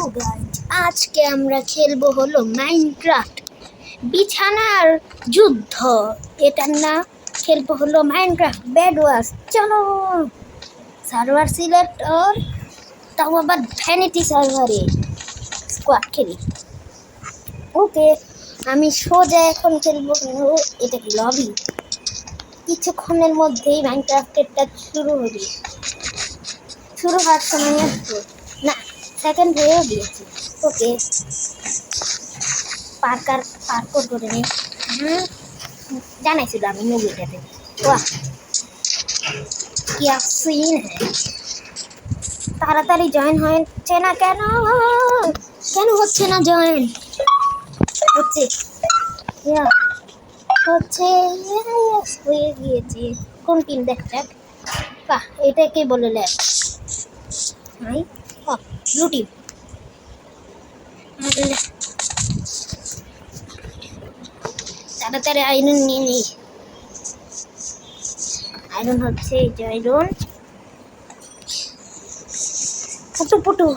Hello guys, আজকে আমরা খেলবো হলো মাইনক্রাফট বিছানার যুদ্ধ। এটার না খেলবো হলো মাইনক্রাফট বেড ওয়ার্স। চলো সার্ভার সিলেক্ট আর তাও আবার ভ্যানিটি সার্ভারে স্কোয়াড খেলি। ওকে, আমি সোজা এখন খেলবো। এটা কি লবি? কিছুক্ষণের মধ্যেই মাইনক্রাফটেরটা শুরু হবে। শুরু হওয়ার সময় আসবো না, সেকেন্ড হয়েও দিয়েছি। ওকে, পার্কার করে নিই। জানাইছিল আমি মুভিটাতে। বাহ কি সিন! তাড়াতাড়ি জয়েন হচ্ছে না কেন? কেন হচ্ছে না জয়েন? হচ্ছে হচ্ছে হয়ে গিয়েছে। কোন টিম দেখ যাক। বাহ, এটাকে বলে ল্যাব। Blue team. তাড়াতাড়ি আয়রন নিয়ে নিই। আয়রন হচ্ছে এই যে আয়রন। পুটু পুটু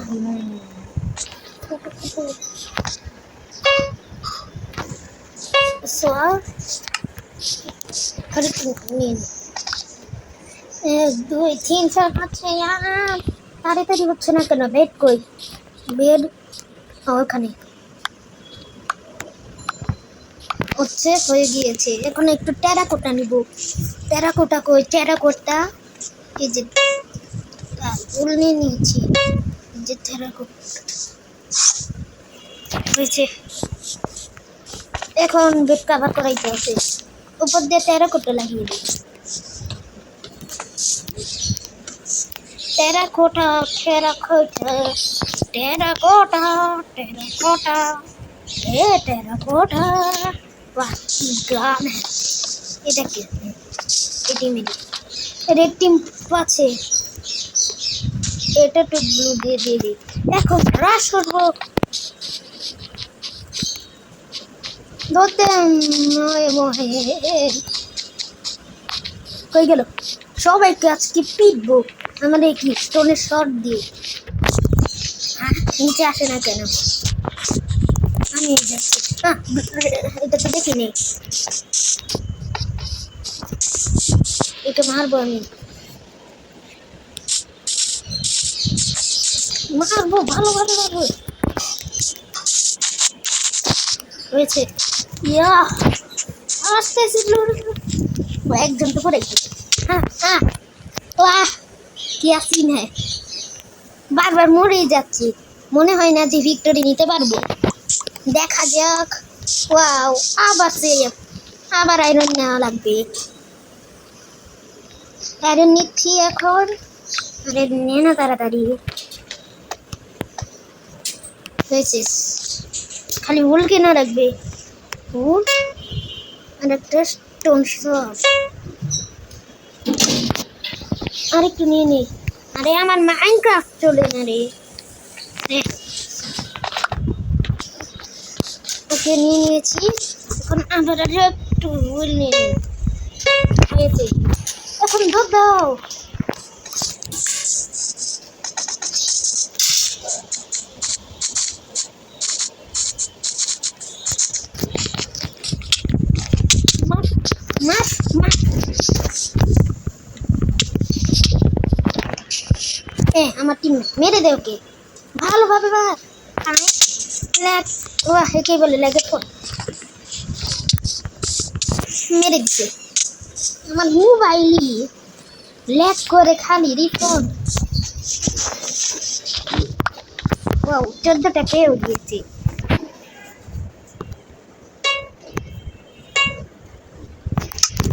এক দুই তিন চার পাঁচ ছয় আট। তাড়াতাড়ি হচ্ছে না কেন? বেড কই? বেড ওখানে হচ্ছে, হয়ে গিয়েছে। এখন একটু টেরাকোটা নিব। টেরাকোটা কই? টেরাকোটা এই যে ফুল নিয়ে নিয়েছি। যে টেরাকোটা হয়েছে। এখন বেড কাভার করাইতে হবে। উপর দিয়ে টেরাকোটা লাগিয়ে দিই। Terracotta terracotta terracotta terracotta terracotta. বাহ কি গান! এটা কি? রেড টিম আছে। এটা তো ব্লু দিয়ে দিয়ে দিই। এখন রাশ করবো। ধরতে হয়ে গেল। সবাইকে আজকে পিটবো আমাদের কি স্টোনের শট দিয়ে। নিচে আসে না কেন? আমি যাচ্ছি। এটা তো দেখিনি। এটা মারবো, আমি মারবো, ভালো ভালো মারবো। হয়েছে। ইয়া আস্তে আস্তে একজন তো করে। কি আসিন! হ্যাঁ, বারবার মরেই যাচ্ছি। মনে হয় না যে ভিক্টোরি নিতে পারবো। দেখা যাক। ওয়াও, আবার সেভ। আবার আয়রন নেওয়া লাগবে। আয়রন নিচ্ছি এখন। আরে নে না তাড়াতাড়ি। হয়েছে, খালি উল কেনা রাখবে। উল আর একটা স্টোন শট। আরেকটু নিয়ে নে। আরে আমার মাইনক্রাফট চলে না রে। ওকে নিয়ে নিয়েছি। এখন আবার একটু উল নিয়ে নিই। হয়েছে, এখন ধর দাও। আমার টিম মেরে দে ওকে ভালোভাবে। একে বলে লাগে ফোন মেরে দিচ্ছে। আমার মোবাইলই ল্যাগ করে খালি রিফোন। 14টা পেয়েও দিয়েছি।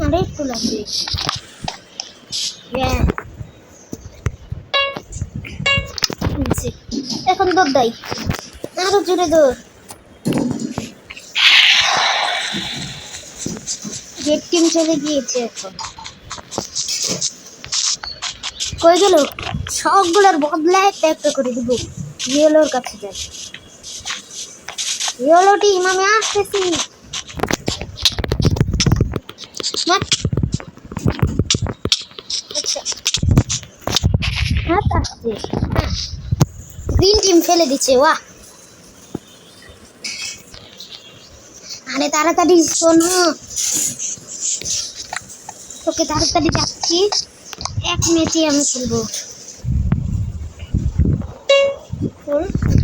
আরে একটু লাগবে। এখন দৌড় দেয়, আরো জোরে দৌড়। রেড টিম চলে গিয়েছে। এখন কই গেল? সবগুলোর বদলা একটা করে দিব। ইয়েলোর কাছে যাই। ইয়েলো টিম আমি আসতেছি। আচ্ছা, হাত আসছে। গ্রিন টিম ফেলে দিচ্ছে, ওয়াহ। আরে তাড়াতাড়ি শোনো, তোকে তাড়াতাড়ি যাচ্ছি, এক ম্যাচে আমি খেলবো।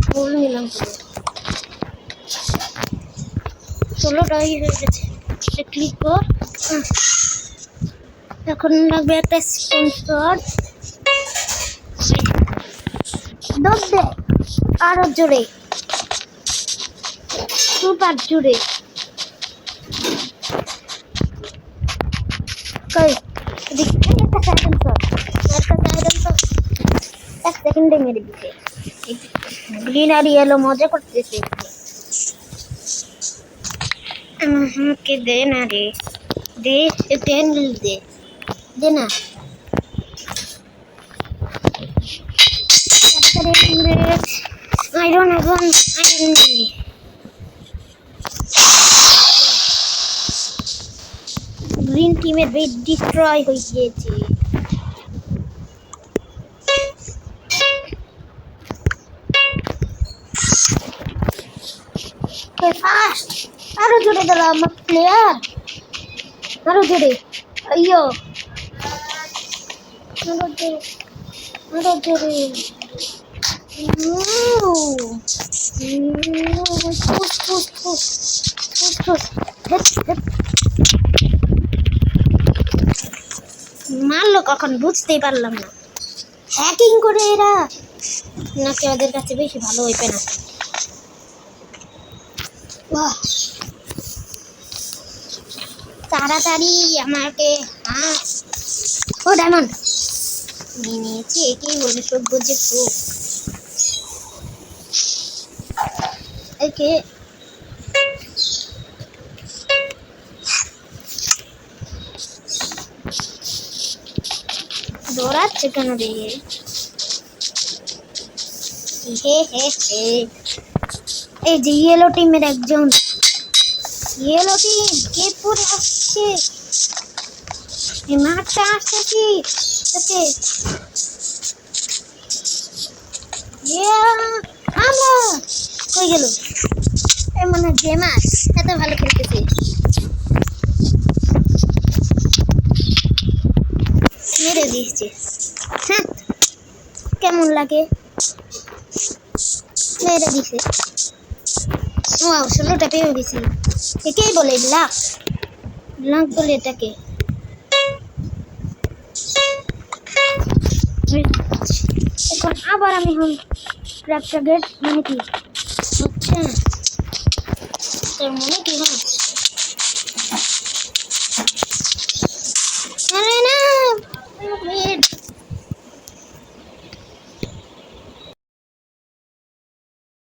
ফুল নিলাম, 16টাই হয়ে গেছে। ক্লিক কর। এখন লাগবে একটা স্পন্সর। দৌড় দে আরো জোরে, সুপার জোরে। কই দেখি একটা সাইলেন্সার, এক সেকেন্ডে মেরে দিতে। গ্রিন আর ইয়েলো মজা করতেছে। আমাকে দে না রে, দে দে না। আয়রন গ্রিন টিমের বেড ডিস্ট্রয় হয়ে গিয়েছে। ফাস্ট আরো জোরে দিলাম আমার প্লেয়ার, আরো জোরে। আইয়ো আরো জোরে। মারলো কখন বুঝতেই পারলাম না। হ্যাকিং করে এরা নাকি ওদের কাছে বেশি ভালো হইবে না। বাহ, তাড়াতাড়ি আমাকে। ও ডায়মন্ড নিয়ে নিয়েছি, একেই বলে সভ্য যে খুব। একে দৌড়াচ্ছে কেন রে? এই যে ইয়েলো টিমের একজন, ইয়েলো টিম কে পড়ে আসছে, মাঠটা আসছে কি তোকে? আমরা কই গেল? মানে গেমার এত ভালো খেলতেছে। মেরে দিয়েছে, হ্যাঁ কেমন লাগে? মেরে দিছে। ও 16টা পেয়ে গেছি। একেই বলে লাখ লাখ বলে এটাকে। এখন আবার আমি ক্র্যাকটা গেট মানে কি? আচ্ছা তোর মনে কি হয়?